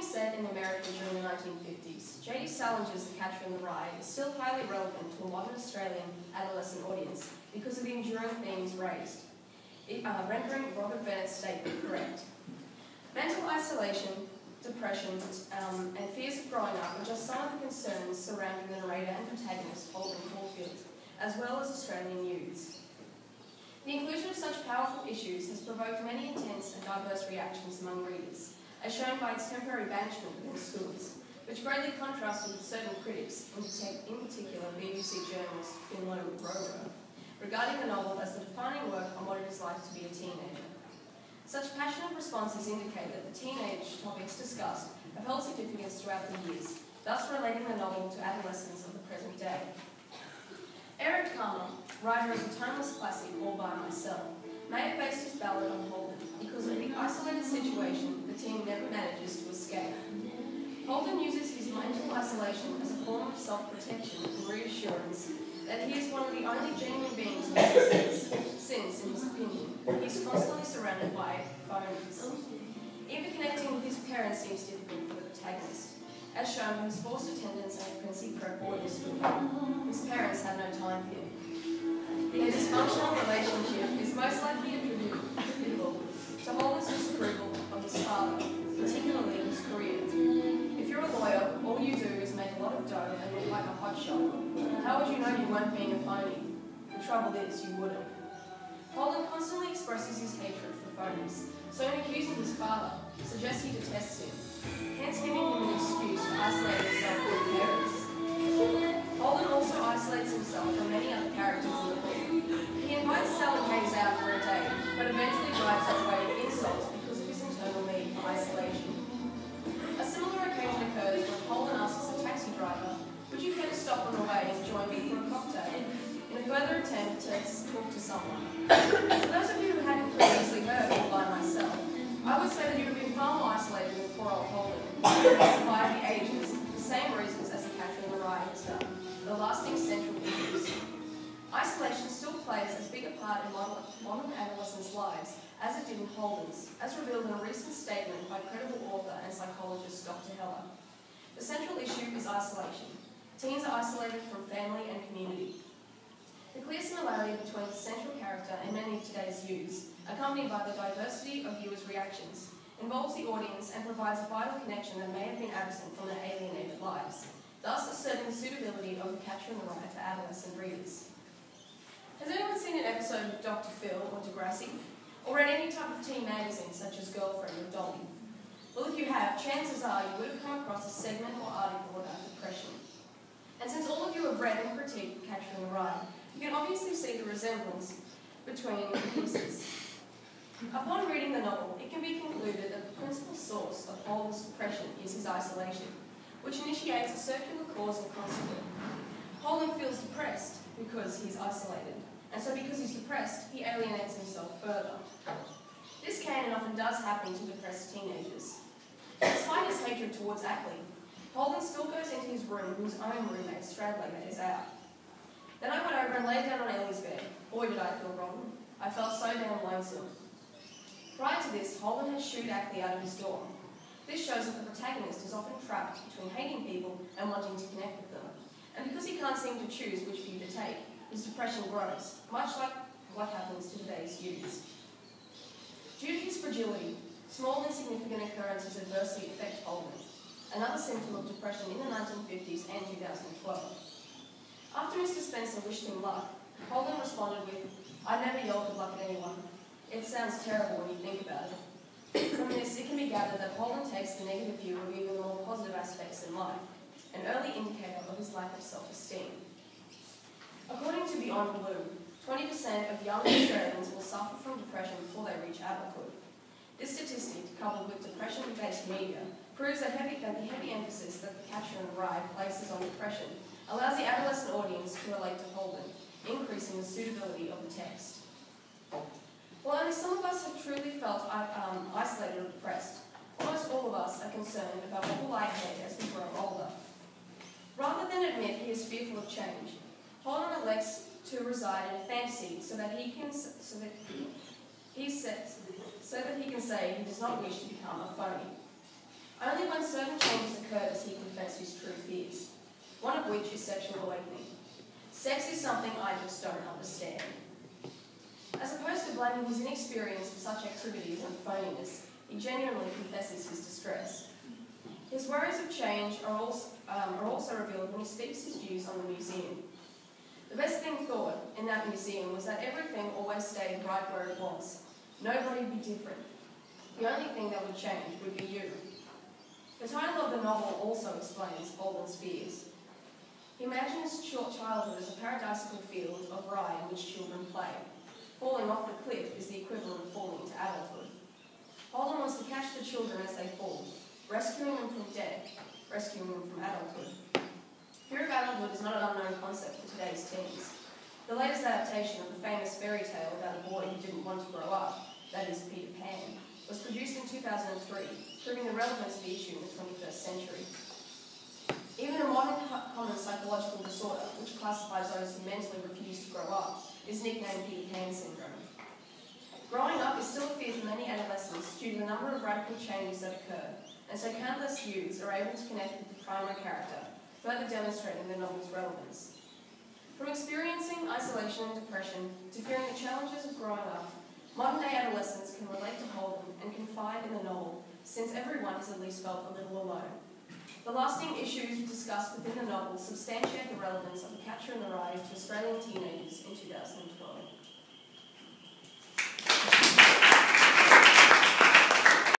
set in America during the 1950s, J.D. Salinger's The Catcher in the Rye is still highly relevant to a modern Australian adolescent audience because of the enduring themes raised, rendering Robert Bennett's statement correct. Mental isolation, depression, and fears of growing up are just some of the concerns surrounding the narrator and protagonist, Holden Caulfield, as well as Australian youths. The inclusion of such powerful issues has provoked many intense and diverse reactions among readers, as shown by its temporary banishment within schools, which greatly contrasted with certain critics, in particular BBC journalist Finlo Rover, regarding the novel as the defining work on what it is like to be a teenager. Such passionate responses indicate that the teenage topics discussed have held significance throughout the years, thus relating the novel to adolescents of the present day. Eric Carmer, writer of the timeless classic All By Myself, may have based his ballad on Holden because of the isolated situation the teen never manages to escape. Holden uses his mental isolation as a form of self-protection and reassurance that he is one of the only genuine beings in existence, since, in his opinion, he is constantly surrounded by phonies. Even connecting with his parents seems difficult for the protagonist, as shown by his forced attendance at a Quincy Prep boarding school. His parents have no time for him. Their dysfunctional relationship is most likely attributable to Holden's disapproval of his father, particularly his career. If you're a lawyer, all you do is make a lot of dough and look like a hotshot. How would you know you weren't being a phony? The trouble is, you wouldn't. Holden constantly expresses his hatred for phonies, so in accusing his father, suggests he detests him, hence giving him an excuse to isolate himself from his parents. Holden also isolates himself from many other characters in the book. He invites Sally Hayes out for a date, but eventually drives her away with insults because of his internal need for isolation. A similar occasion occurs when Holden asks a taxi driver, "Would you care to stop on the way and join me for a cocktail?" in a further attempt to talk to someone. For those of you who hadn't previously heard All By Myself, I would say that you have been far more isolated than poor old Holden, who has survived the ages for the same reasons as The Catcher in the Rye has done, the lasting central issues. Isolation still plays as big a part in modern adolescents' lives as it did in Holden's, as revealed in a recent statement by credible author and psychologist Dr. Heller. The central issue is isolation. Teens are isolated from family and community. The clear similarity between the central character and many of today's youths, accompanied by the diversity of viewers' reactions, involves the audience and provides a vital connection that may have been absent from their alienated lives, thus asserting the suitability of The Catcher in the Rye for adolescent readers. Has anyone seen an episode of Dr. Phil or Degrassi, or read any type of teen magazine such as Girlfriend or Dolly? Well, if you have, chances are you would have come across a segment or article about depression. And since all of you have read and critiqued The Catcher in the Rye, you can obviously see the resemblance between the pieces. Upon reading the novel, it can be concluded that the principal source of Holden's depression is his isolation, which initiates a circular cause and consequence. Holden feels depressed because he's isolated, and so because he's depressed, he alienates himself further. This can and often does happen to depressed teenagers. Despite his hatred towards Ackley, Holden still goes into his room when his own roommate Stradlater is out. Then I went over and laid down on Ellie's bed. Boy, did I feel wrong. I felt so damn lonesome. Prior to this, Holden had shooed Ackley out of his dorm. This shows that the protagonist is often trapped between hating people and wanting to connect with them. And because he can't seem to choose which view to take, his depression grows, much like what happens to today's youths. Due to his fragility, small insignificant occurrences adversely affect Holden, another symptom of depression in the 1950s and 2012. After Mr. Spencer wished him luck, Holden responded with, "I never yell good luck at anyone. It sounds terrible when you think about it." From this, it can be gathered that Holden takes the negative view of even the more positive aspects in life, an early indicator of his lack of self-esteem. According to Beyond Blue, 20% of young Australians will suffer from depression before they reach adulthood. This statistic, coupled with depression-based media, proves that the heavy emphasis that The Catcher in the Rye places on depression allows the adolescent audience to relate to Holden, increasing the suitability of the text. While only some of us have truly felt isolated or depressed, almost all of us are concerned about what will lie ahead as we grow older. Rather than admit he is fearful of change, Holden elects to reside in a fantasy so that he can say he does not wish to become a phony. Only when certain changes occur does he confess his true fears, one of which is sexual awakening. Sex is something I just don't understand. As opposed to blaming his inexperience of such activities on phoniness, he genuinely confesses his distress. His worries of change are also revealed when he speaks his views on the museum. The best thing thought in that museum was that everything always stayed right where it was. Nobody would be different. The only thing that would change would be you. The title of the novel also explains Holden's fears. He imagines childhood as a paradisical field of rye in which children play. Falling off the cliff is the equivalent of falling into adulthood. Holden wants to catch the children as they fall, rescuing them from death, rescuing them from adulthood. Fear of adulthood is not an unknown concept for today's teens. The latest adaptation of the famous fairy tale about a boy who didn't want to grow up, that is Peter Pan, was produced in 2003, proving the relevance of the issue in the 21st century. Even a modern common psychological disorder, which classifies those who mentally refuse to grow up, is nicknamed Peter Pan syndrome. Growing up is still a fear for many adolescents due to the number of radical changes that occur, and so countless youths are able to connect with the primary character, further demonstrating the novel's relevance. From experiencing isolation and depression to fearing the challenges of growing up, modern-day adolescents can relate to Holden and confide in the novel, since everyone has at least felt a little alone. The lasting issues discussed within the novel substantiate the relevance of The Catcher in the Rye to Australian teenagers in 2012.